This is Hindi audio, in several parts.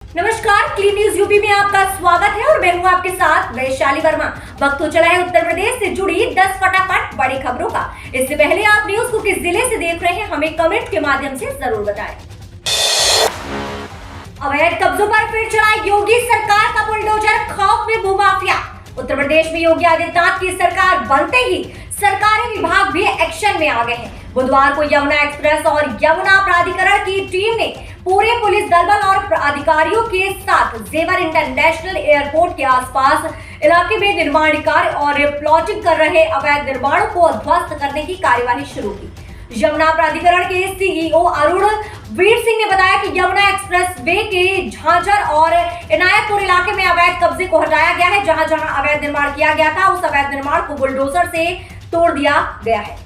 नमस्कार, क्लीन न्यूज यूपी में आपका स्वागत है और मैं हूं आपके साथ वैशाली वर्मा। वक्त हो चला है उत्तर प्रदेश से जुड़ी 10 फटाफट बड़ी खबरों का। इससे पहले आप न्यूज को किस जिले से देख रहे हैं हमें कमेंट के माध्यम से जरूर बताएं। अवैध कब्जों पर फिर चला योगी सरकार का बुलडोजर, खौफ में भूमाफिया। उत्तर प्रदेश में योगी आदित्यनाथ की सरकार बनते ही सरकारी विभाग भी एक्शन में आ गए हैं। बुधवार को यमुना एक्सप्रेस और यमुना प्राधिकरण की टीम ने पूरे पुलिस दल और अधिकारियों के साथ जेवर इंटरनेशनल एयरपोर्ट के आसपास इलाके में निर्माण कार्य और प्लॉटिंग कर रहे अवैध निर्माणों को ध्वस्त करने की कार्यवाही शुरू की। यमुना प्राधिकरण के सीईओ अरुण वीर सिंह ने बताया कि यमुना एक्सप्रेस वे के झांझर और इनायतपुर इलाके में अवैध कब्जे को हटाया गया है। जहां जहां अवैध निर्माण किया गया था उस अवैध निर्माण को बुलडोजर से तोड़ दिया गया है।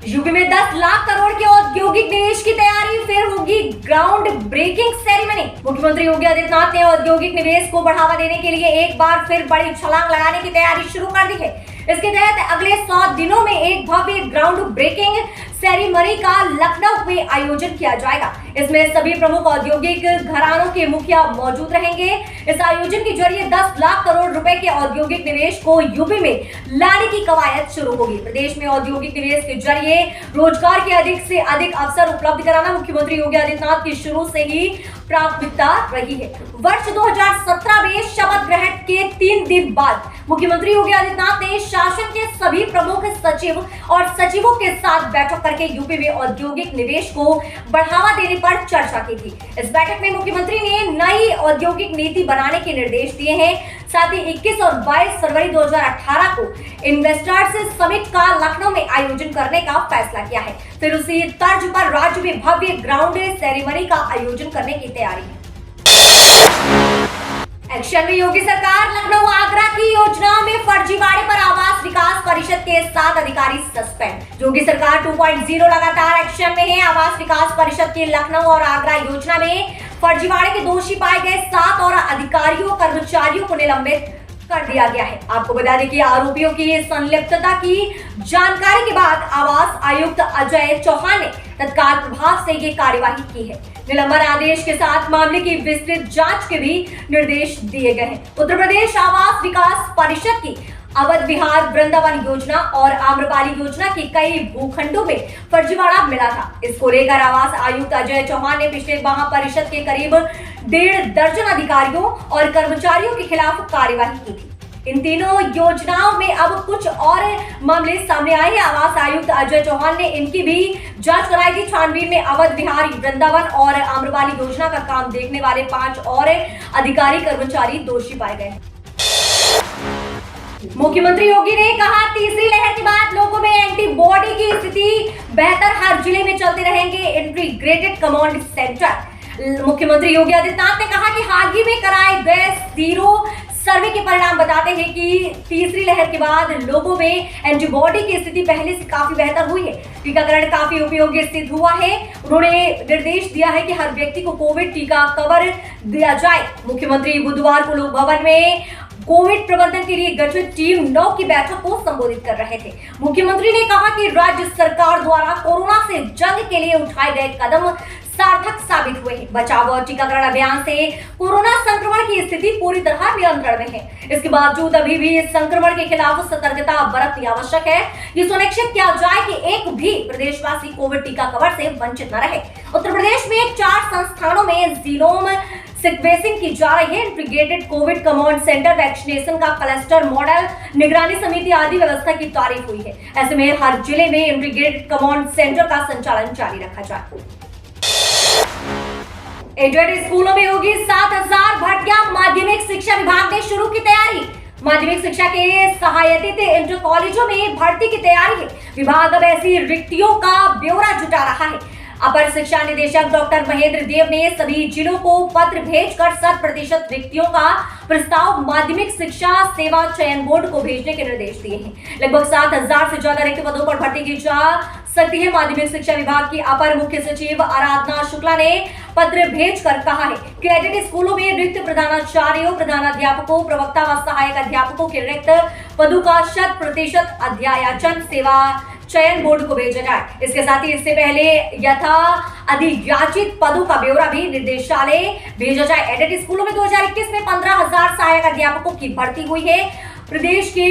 यूपी में 10 लाख करोड़ के औद्योगिक निवेश की तैयारी, फिर होगी ग्राउंड ब्रेकिंग सेरेमनी। मुख्यमंत्री योगी आदित्यनाथ ने औद्योगिक निवेश को बढ़ावा देने के लिए एक बार फिर बड़ी छलांग लगाने की तैयारी शुरू कर दी है। इसके तहत अगले 100 दिनों में एक भव्य ग्राउंड ब्रेकिंग सेरेमनी का लखनऊ में आयोजन किया जाएगा। इसमें सभी प्रमुख औद्योगिक घरानों के मुखिया मौजूद रहेंगे। इस आयोजन के जरिए 10 लाख करोड़ रुपए के औद्योगिक निवेश को यूपी में लाने की कवायद शुरू होगी। प्रदेश में औद्योगिक निवेश के जरिए रोजगार के अधिक से अधिक अवसर उपलब्ध कराना मुख्यमंत्री योगी आदित्यनाथ की शुरू से ही प्राथमिकता रही है। वर्ष 2017 में शपथ ग्रहण के 3 दिन बाद मुख्यमंत्री योगी आदित्यनाथ ने शासन के सभी प्रमुख सचिव और सचिवों के साथ बैठक करके यूपी में औद्योगिक निवेश को बढ़ावा देने पर चर्चा की थी। इस बैठक में मुख्यमंत्री ने नई औद्योगिक नीति बनाने के निर्देश दिए हैं। साथ ही 21 और 22 फरवरी 2018 को इन्वेस्टर्स समिट का लखनऊ में आयोजन करने का फैसला किया है। फिर उसी तर्ज पर राज्य में भव्य ग्राउंड सेरेमनी का आयोजन करने की तैयारी है। एक्शन में योगी सरकार, लखनऊ आगरा की योजना में फर्जीवाड़े पर आवास विकास परिषद के 7 अधिकारी सस्पेंड। योगी सरकार 2.0 लगातार एक्शन में है। आवास विकास परिषद के लखनऊ और आगरा योजना में फर्जीवाड़े के दोषी पाए गए 7 और अधिकारियों कर्मचारियों को निलंबित कर दिया गया है। आपको बता दें कि आरोपियों की संलिप्तता की जानकारी के बाद आवास आयुक्त अजय चौहान ने तत्काल प्रभाव से ये कार्यवाही की है। निलंबन आदेश के साथ मामले की विस्तृत जांच के भी निर्देश दिए गए हैं। उत्तर प्रदेश आवास विकास परिषद की अवध विहार वृंदावन योजना और आम्रपाली योजना के कई भूखंडों में फर्जीवाड़ा मिला था। इसको लेकर आवास आयुक्त अजय चौहान ने पिछले माह परिषद के करीब 1.5 दर्जन अधिकारियों और कर्मचारियों के खिलाफ कार्यवाही की थी। इन तीनों योजनाओं में अब कुछ और मामले सामने आए हैं। आवास आयुक्त अजय चौहान ने इनकी भी जांच कराई थी। छानबीन में अवध विहार वृंदावन और आम्रपाली योजना का काम देखने वाले 5 और अधिकारी कर्मचारी दोषी पाए गए। मुख्यमंत्री योगी ने कहा, तीसरी लहर के बाद लोगों में एंटीबॉडी की स्थिति बेहतर, हर जिले में चलते रहेंगे इंटीग्रेटेड कमांड सेंटर। मुख्यमंत्री योगी आदित्यनाथ ने कहा कि हाल ही में कराए गए सीरो सर्वे के परिणाम बताते हैं कि तीसरी लहर के बाद लोगों में एंटीबॉडी की स्थिति पहले से काफी बेहतर हुई है। टीकाकरण काफी उपयोगी सिद्ध हुआ है। उन्होंने निर्देश दिया है कि हर व्यक्ति को कोविड टीका कवर दिया जाए। मुख्यमंत्री बुधवार को लोक भवन में कोविड प्रबंधन के लिए गठित टीम 9 की बैठक को संबोधित कर रहे थे। मुख्यमंत्री ने कहा कि राज्य सरकार द्वारा कोरोना से जंग के लिए उठाए गए कदम सार्थक साबित हुए हैं। बचाव और टीकाकरण अभियान से कोरोना संक्रमण की स्थिति पूरी तरह नियंत्रण में है। इसके बावजूद अभी भी इस संक्रमण के खिलाफ सतर्कता बरतनी आवश्यक है। ये सुनिश्चित किया जाए कि एक भी प्रदेशवासी कोविड टीका कवर से वंचित न रहे। उत्तर प्रदेश में 4 संस्थानों में जीनोम सिक्वेंसिंग की जा रही है। Integrated Covid command centre, vaccination का क्लस्टर मॉडल, निगरानी समिति आदि व्यवस्था की तारीफ हुई है। ऐसे में हर जिले में इंटीग्रेटेड कमांड सेंटर का संचालन जारी रखा जाए। एडेड स्कूलों में होगी 7000 भर्तियां, माध्यमिक शिक्षा विभाग ने शुरू की तैयारी। माध्यमिक शिक्षा के सहायतित इंटर कॉलेजों में भर्ती की तैयारी है। विभाग अब ऐसी रिक्तियों का ब्यौरा जुटा रहा है। अपर शिक्षा निदेशक डॉक्टर महेंद्र देव ने सभी जिलों को पत्र भेजकर 100% रिक्तियों का प्रस्ताव माध्यमिक शिक्षा सेवा चयन बोर्ड को भेजने के निर्देश दिए हैं। लगभग 7000 से ज्यादा रिक्त पदों पर भर्ती की जा सकती है। माध्यमिक शिक्षा विभाग की अपर मुख्य सचिव आराधना शुक्ला ने पत्र भेजकर कहा है कि एडेड स्कूलों में रिक्त प्रधानाचार्यों, प्रधानाध्यापकों, प्रवक्ता व सहायक अध्यापकों के रिक्त पदों का 100% अध्यायाचन सेवा चयन बोर्ड को भेजा जाए। इसके साथ ही इससे पहले यथा अधियाचित पदों का ब्यौरा भी निर्देशालय भेजा जाए। एडेड स्कूलों में 2021 में 15,000 सहायक अध्यापकों की भर्ती हुई है। प्रदेश के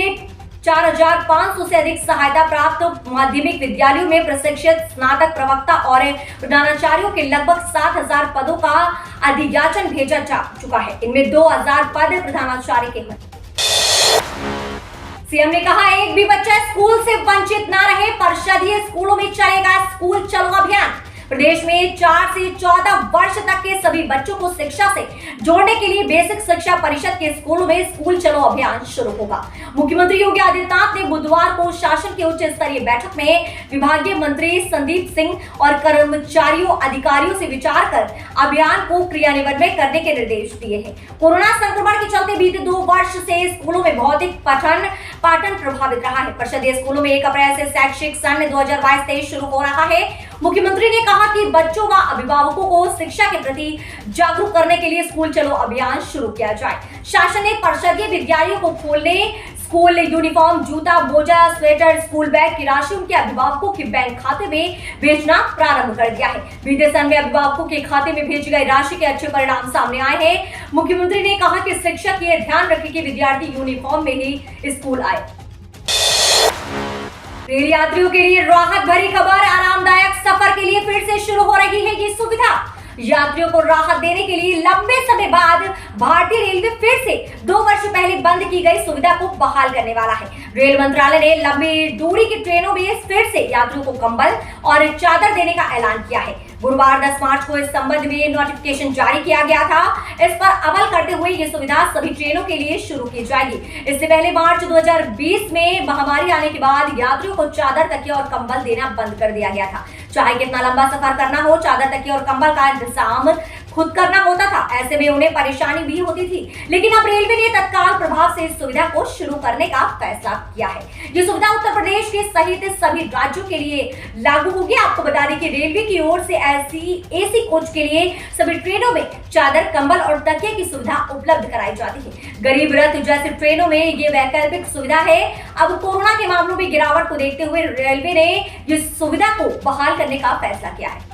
4,500 से अधिक सहायता प्राप्त माध्यमिक विद्यालयों में प्रशिक्षित स्नातक, प्रवक्ता और प्रधानाचार्यों के लगभग 7,000 पदों का अधियाचन भेजा जा चुका है। इनमें 2,000 पद प्रधानाचार्य के हैं। सीएम ने कहा, एक भी बच्चा स्कूल से वंचित ना रहे। परिषदीय स्कूलों में चलेगा स्कूल चलो अभियान। प्रदेश में 4 से 14 वर्ष तक के सभी बच्चों को शिक्षा से जोड़ने के लिए बेसिक शिक्षा परिषद के स्कूलों में स्कूल चलो अभियान शुरू होगा। मुख्यमंत्री योगी आदित्यनाथ ने बुधवार को शासन की उच्च स्तरीय बैठक में विभागीय मंत्री संदीप सिंह और कर्मचारियों अधिकारियों से विचार कर अभियान को क्रियान्वयन करने के निर्देश दिए हैं। कोरोना संक्रमण के चलते बीते 2 वर्ष से स्कूलों में भौतिक पठन पाठन प्रभावित रहा है। परिषदीय स्कूलों में 1 अप्रैल से शैक्षिक सत्र 2022-23 शुरू हो रहा है। मुख्यमंत्री ने कहा कि बच्चों व अभिभावकों को शिक्षा के प्रति जागरूक करने के लिए स्कूल चलो अभियान शुरू किया जाए। शासन ने परिषदीय विद्यालयों को खोलने, स्कूल यूनिफॉर्म, जूता, मोजा, स्वेटर, स्कूल बैग की राशि उनके अभिभावकों के बैंक खाते में भेजना प्रारंभ कर दिया है। बीते साल में अभिभावकों के खाते में भेजी गई राशि के अच्छे परिणाम सामने आए हैं। मुख्यमंत्री ने कहा कि शिक्षक ये ध्यान रखे कि विद्यार्थी यूनिफॉर्म में ही स्कूल आए। रेल यात्रियों के लिए राहत भरी खबर, आरामदायक सफर के लिए फिर से शुरू हो रही है ये सुविधा। यात्रियों को राहत देने के लिए लंबे समय बाद भारतीय रेलवे फिर से 2 वर्ष पहले बंद की गई सुविधा को बहाल करने वाला है। रेल मंत्रालय ने लंबी दूरी की ट्रेनों में फिर से यात्रियों को कंबल और चादर देने का ऐलान किया है। गुरुवार 10 मार्च को इस संबंध में नोटिफिकेशन जारी किया गया था। इस पर अमल करते हुए ये सुविधा सभी ट्रेनों के लिए शुरू की जाएगी। इससे पहले मार्च 2020 में महामारी आने के बाद यात्रियों को चादर, तकिया और कंबल देना बंद कर दिया गया था। चाहे कितना लंबा सफर करना हो, चादर, तकिया और कंबल का इंतजाम खुद करना होता था। ऐसे में उन्हें परेशानी भी होती थी, लेकिन अब रेलवे ने तत्काल प्रभाव से इस सुविधा को शुरू करने का फैसला किया है। ये सुविधा उत्तर प्रदेश के सहित सभी राज्यों के लिए लागू होगी। आपको बता दें कि रेलवे की ओर से ऐसी एसी कोच के लिए सभी ट्रेनों में चादर, कंबल और तकिए की सुविधा उपलब्ध कराई जाती है। गरीब रथ जैसी ट्रेनों में ये वैकल्पिक सुविधा है। अब कोरोना के मामलों में गिरावट को देखते हुए रेलवे ने इस सुविधा को बहाल करने का फैसला किया है।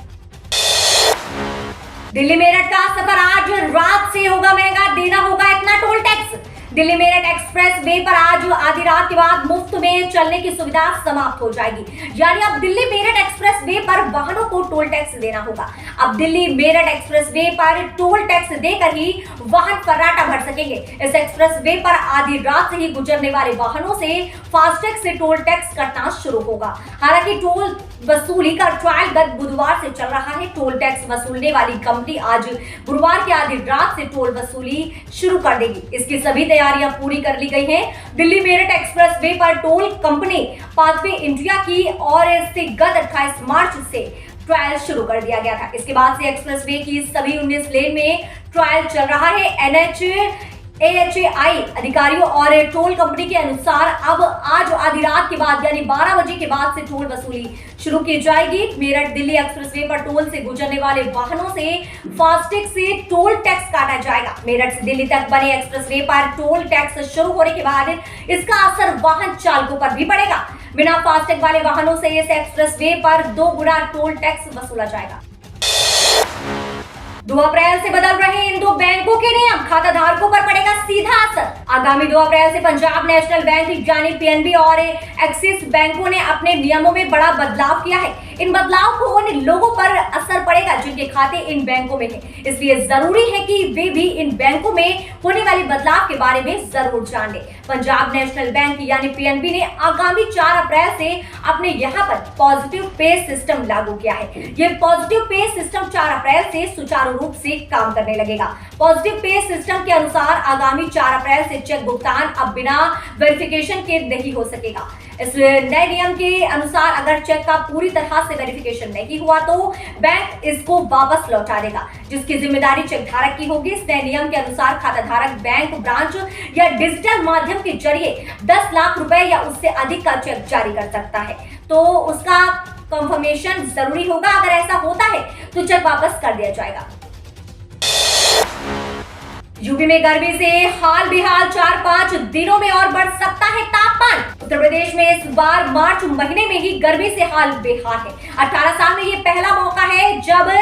दिल्ली मेरठ का सफर आज रात से होगा महंगा, देना होगा इतना toll tax. Delhi Meerut express way पर आज आधी रात के बाद मुफ्त में चलने की सुविधा समाप्त हो जाएगी। यानी अब दिल्ली मेरठ एक्सप्रेस वे पर वाहनों को टोल टैक्स देना होगा। अब दिल्ली मेरठ एक्सप्रेस वे पर टोल टैक्स देकर ही वाहन फर्राटा भर सकेंगे। इस एक्सप्रेस वे पर आधी रात से ही गुजरने वाले वाहनों से फास्टैग से टोल टैक्स कटना शुरू होगा। हालांकि टोल वसूली का ट्रायल गत बुधवार से चल रहा है। टोल टैक्स वसूलने वाली कंपनी आज गुरुवार की आधी रात से टोल वसूली शुरू कर देगी। इसकी सभी तैयारियां पूरी कर ली गई हैं। दिल्ली मेरठ एक्सप्रेस वे पर टोल कंपनी पाथवे इंडिया की और से गत 28 मार्च से ट्रायल शुरू कर दिया गया था। इसके बाद से एक्सप्रेस वे की सभी 19 लेन में ट्रायल चल रहा है। AHAI अधिकारियों और टोल कंपनी के अनुसार अब आज आधी रात के बाद यानी 12 बजे के बाद से टोल वसूली शुरू की जाएगी। मेरठ दिल्ली एक्सप्रेसवे पर टोल से गुजरने वाले वाहनों से फास्टैग से टोल टैक्स काटा जाएगा। मेरठ से दिल्ली तक बने एक्सप्रेसवे पर टोल टैक्स शुरू होने के बाद इसका असर वाहन चालकों पर भी पड़ेगा। बिना फास्टैग वाले वाहनों से इस एक्सप्रेसवे पर 2 गुना टोल टैक्स वसूला जाएगा। 2 अप्रैल से बदल रहे इन 2 बैंकों के नियम, खाता धारकों पर पड़ेगा सीधा असर। आगामी 2 अप्रैल से पंजाब नेशनल बैंक यानी PNB और एक्सिस बैंकों ने अपने नियमों में बड़ा बदलाव किया है। इन बदलाव को उन लोगों पर असर पड़ेगा जिनके खाते इन बैंकों में हैं। इसलिए जरूरी है कि वे भी इन बैंकों में होने वाले बदलाव के बारे में जरूर जान लें। पंजाब नेशनल बैंक यानी PNB ने आगामी 4 अप्रैल से अपने यहाँ पर पॉजिटिव पे सिस्टम लागू किया है। ये पॉजिटिव पे सिस्टम 4 अप्रैल से सुचारू रूप से काम करने लगेगा। पॉजिटिव पे सिस्टम के अनुसार आगामी 4 अप्रैल से चेक भुगतान अब बिना वेरिफिकेशन के नहीं हो सकेगा। इस नए नियम के अनुसार अगर चेक का पूरी तरह से वेरिफिकेशन नहीं हुआ तो बैंक इसको वापस लौटा देगा, जिसकी जिम्मेदारी चेक धारक की होगी। इस नए नियम के अनुसार खाता धारक बैंक ब्रांच या डिजिटल माध्यम के जरिए 10 लाख रुपए या उससे अधिक का चेक जारी कर सकता है, तो उसका कंफर्मेशन जरूरी होगा। अगर ऐसा होता है तो चेक वापस कर दिया जाएगा। यूपी में गर्मी से हाल बेहाल, 4-5 दिनों में और बढ़ सकता है तापमान। उत्तर प्रदेश में इस बार मार्च महीने में ही गर्मी से हाल बेहाल है। 18 साल में ये पहला मौका है जब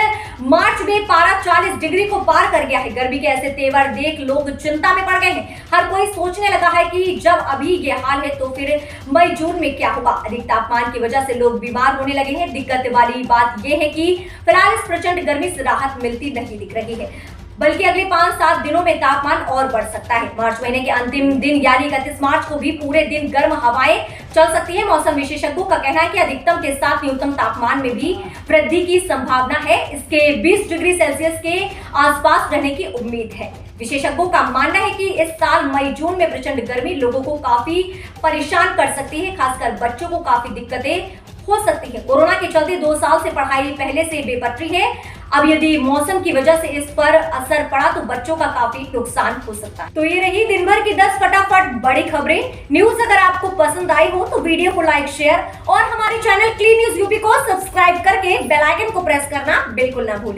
मार्च में पारा 40 डिग्री को पार कर गया है। गर्मी के ऐसे तेवर देख लोग चिंता में पड़ गए हैं। हर कोई सोचने लगा है कि जब अभी ये हाल है तो फिर मई जून में क्या होगा। अधिक तापमान की वजह से लोग बीमार होने लगे हैं। दिक्कत वाली बात यह है कि फिलहाल इस प्रचंड गर्मी से राहत मिलती नहीं दिख रही है, बल्कि अगले 5-7 दिनों में तापमान और बढ़ सकता है। मार्च महीने के अंतिम दिन यानी 31 मार्च को भी पूरे दिन गर्म हवाएं चल सकती है। मौसम विशेषज्ञों का कहना है कि अधिकतम के साथ न्यूनतम तापमान में भी वृद्धि की संभावना है। इसके 20 डिग्री सेल्सियस के आसपास रहने की उम्मीद है। विशेषज्ञों का मानना है कि इस साल मई जून में प्रचंड गर्मी लोगों को काफी परेशान कर सकती है, खासकर बच्चों को काफी दिक्कतें हो सकती है। कोरोना के चलते 2 साल से पढ़ाई पहले से बेपटरी है। अब यदि मौसम की वजह से इस पर असर पड़ा तो बच्चों का काफी नुकसान हो सकता है। तो ये रही दिन भर की 10 फटाफट बड़ी खबरें। न्यूज अगर आपको पसंद आई हो तो वीडियो को लाइक, शेयर और हमारे चैनल क्लीन न्यूज यूपी को सब्सक्राइब करके बेल आइकन को प्रेस करना बिल्कुल ना भूलें।